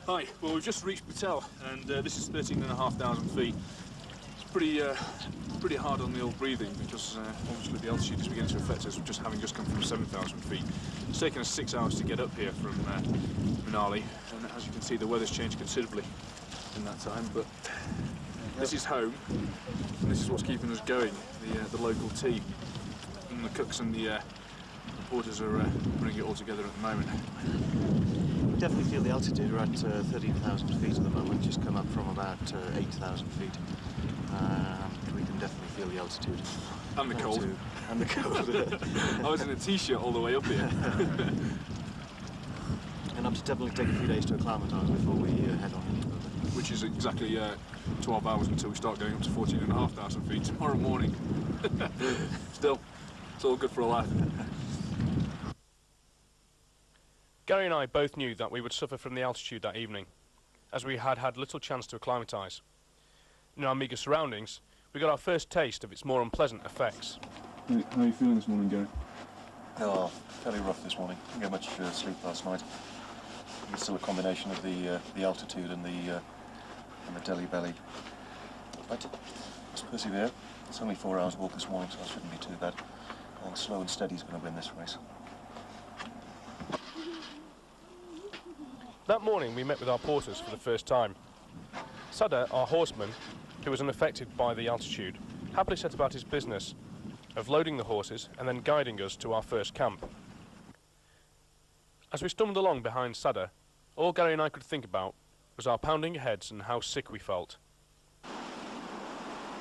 Hi, well we've just reached Patel and this is 13,500 feet. It's pretty hard on the old breathing because obviously the altitude is beginning to affect us, having just come from 7,000 feet. It's taken us 6 hours to get up here from Manali, and as you can see the weather's changed considerably in that time, but this is home and this is what's keeping us going, the local tea. And the cooks and the porters are putting it all together at the moment. Definitely feel the altitude. We're at 13,000 feet at the moment, just come up from about 8,000 feet. We can definitely feel the altitude. And the cold. And the cold. I was in a t-shirt all the way up here. And I'm to definitely take a few days to acclimatise before we head on any further. Which is exactly 12 hours until we start going up to 14,500 feet tomorrow morning. Still, it's all good for a laugh. Gary and I both knew that we would suffer from the altitude that evening, as we had had little chance to acclimatise. In our meagre surroundings, we got our first taste of its more unpleasant effects. How are you feeling this morning, Gary? Oh, fairly rough this morning. Didn't get much sleep last night. It's still a combination of the altitude and the belly belly. But let's persevere. It's only 4 hours walk this morning, so that shouldn't be too bad. And slow and steady is going to win this race. That morning we met with our porters for the first time. Sada, our horseman, who was unaffected by the altitude, happily set about his business of loading the horses and then guiding us to our first camp. As we stumbled along behind Sada, all Gary and I could think about was our pounding heads and how sick we felt.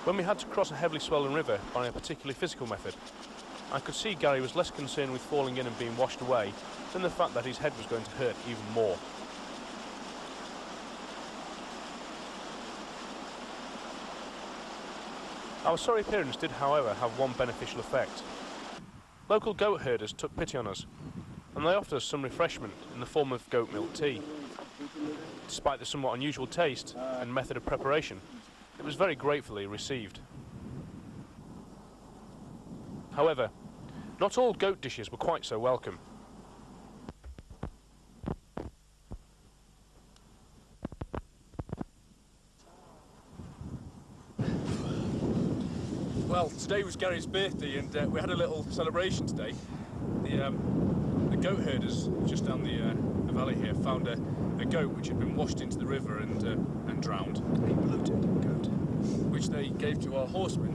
When we had to cross a heavily swollen river by a particularly physical method, I could see Gary was less concerned with falling in and being washed away than the fact that his head was going to hurt even more. Our sorry appearance did, however, have one beneficial effect. Local goat herders took pity on us, and they offered us some refreshment in the form of goat milk tea. Despite the somewhat unusual taste and method of preparation, it was very gratefully received. However, not all goat dishes were quite so welcome. Well, today was Gary's birthday and we had a little celebration today. The goat herders just down the valley here found a goat which had been washed into the river and drowned. A bloated goat. Which they gave to our horseman,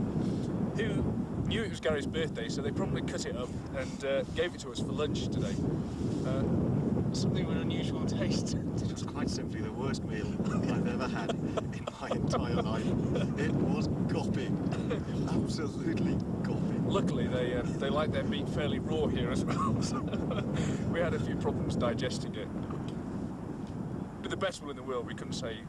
who knew it was Gary's birthday, so they promptly cut it up and gave it to us for lunch today. Something of an unusual taste. It was quite simply the worst meal I've ever had in my entire life. It was Gopping. Absolutely Gopping. Luckily, they like their meat fairly raw here as well, so we had a few problems digesting it. With the best will in the world, we couldn't say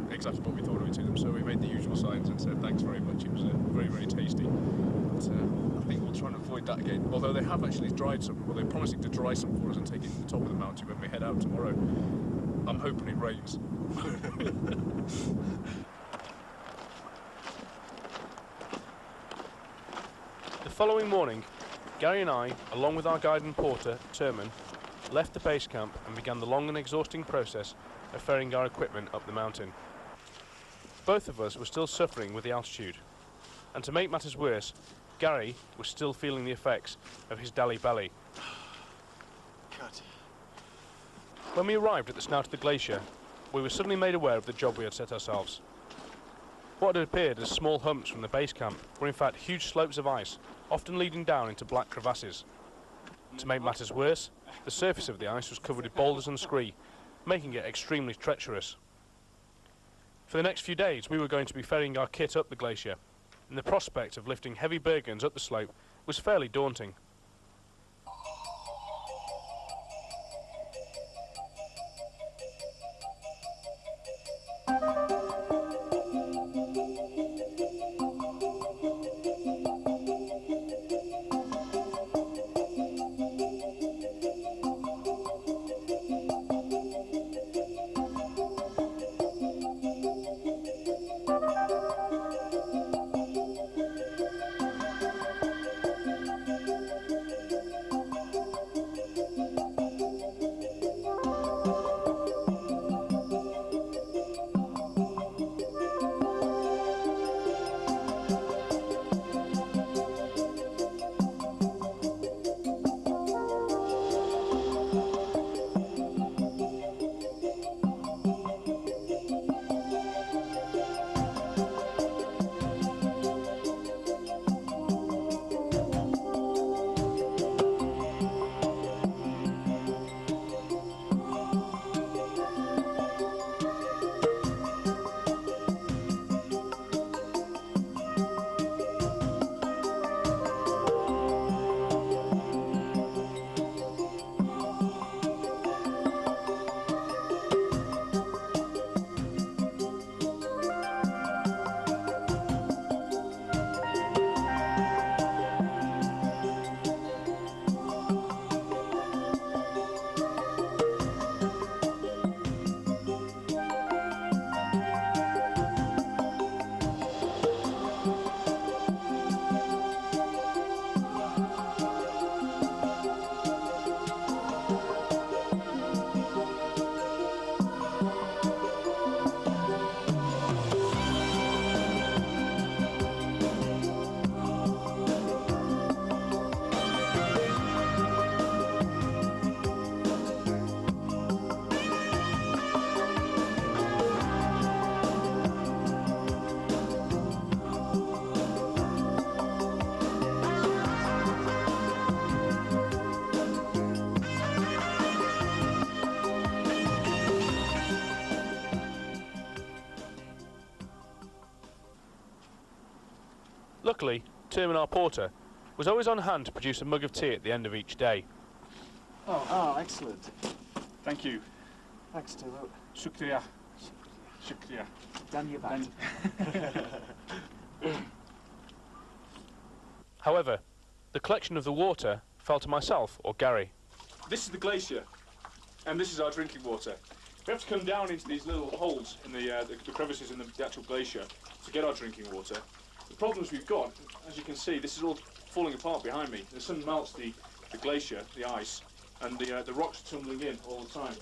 exactly what we thought of it to them, so we made the usual signs and said thanks very much. It was very, very tasty. But I think we'll try and avoid that again. Although they have actually dried some, well, they're promising to dry some for us and take it to the top of the mountain when we head out tomorrow. I'm hoping it rains. The following morning, Gary and I, along with our guide and porter, Turman, left the base camp and began the long and exhausting process of ferrying our equipment up the mountain. Both of us were still suffering with the altitude, and to make matters worse, Gary was still feeling the effects of his dally belly. Cut. When we arrived at the snout of the glacier, we were suddenly made aware of the job we had set ourselves. What had appeared as small humps from the base camp were in fact huge slopes of ice, often leading down into black crevasses. To make matters worse, the surface of the ice was covered with boulders and scree, making it extremely treacherous. For the next few days we were going to be ferrying our kit up the glacier, and the prospect of lifting heavy burdens up the slope was fairly daunting. Luckily, Tim, our porter, was always on hand to produce a mug of tea at the end of each day. Oh, excellent. Thank you. Thanks, Tim. Shukriya. Shukriya. Done your bad. However, the collection of the water fell to myself or Gary. This is the glacier, and this is our drinking water. We have to come down into these little holes in the crevices in the actual glacier to get our drinking water. The problems we've got, as you can see, this is all falling apart behind me. The sun melts the glacier, the ice, and the rocks are tumbling in all the time.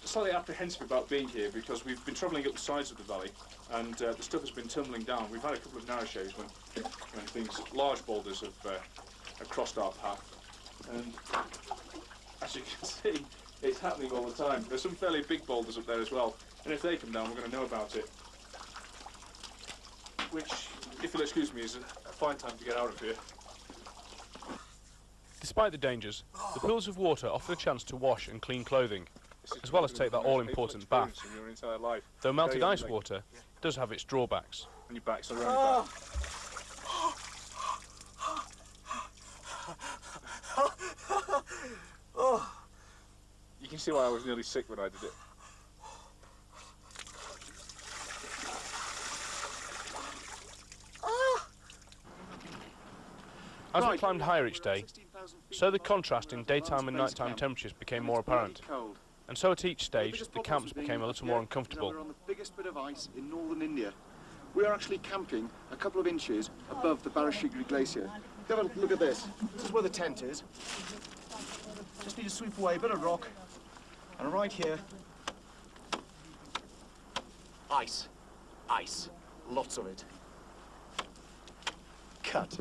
Slightly apprehensive about being here because we've been travelling up the sides of the valley, and the stuff has been tumbling down. We've had a couple of narrow shaves when large boulders have crossed our path, and as you can see, it's happening all the time. There's some fairly big boulders up there as well, and if they come down, we're going to know about it. Which, if you'll excuse me, is a fine time to get out of here. Despite the dangers, the pools of water offer a chance to wash and clean clothing, as well as take that all-important bath. In your entire life. Though melted ice water does have its drawbacks. On your back, so around your back. You can see why I was nearly sick when I did it. As we climbed higher each day, so the contrast in daytime and nighttime temperatures became more apparent. And so at each stage, the camps became a little more uncomfortable. We're on the biggest bit of ice in northern India. We are actually camping a couple of inches above the Shigri Glacier. Have a look at this. This is where the tent is. Just need to sweep away a bit of rock. And right here, ice. Ice. Lots of it. Cut.